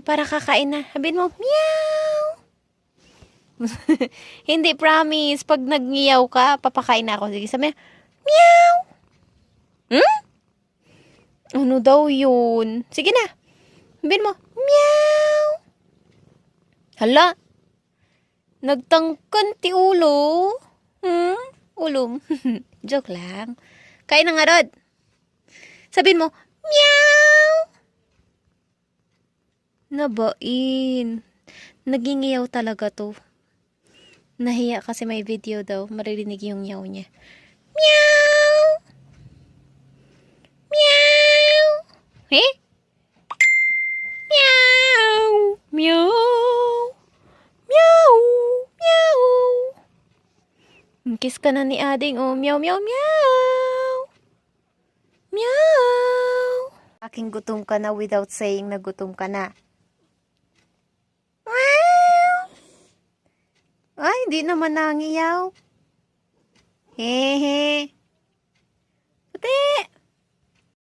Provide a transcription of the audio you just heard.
Para kakain na. Sabihin mo, meow! Hindi, promise. Pag nagngiyaw ka, papakain na ako. Sige, sabi niya, meow! Hmm? Ano daw yun? Sige na. Sabihin mo, meow! Hala? Nagtangkan ti ulo? Hmm? Ulo? Joke lang. Kain na nga, Rod. Sabihin mo, meow! Nabain. Nagingiyaw talaga to. Nahiya kasi may video daw. Maririnig yung yaw niya. Meow! Meow! Eh? Meow! Meow! Meow! Meow! Kiss ka na ni Ading. Oh, meow, meow, meow! Meow! Aking gutom ka na without saying na gutom ka na. Ay, hindi naman nangiyaw. Hehe.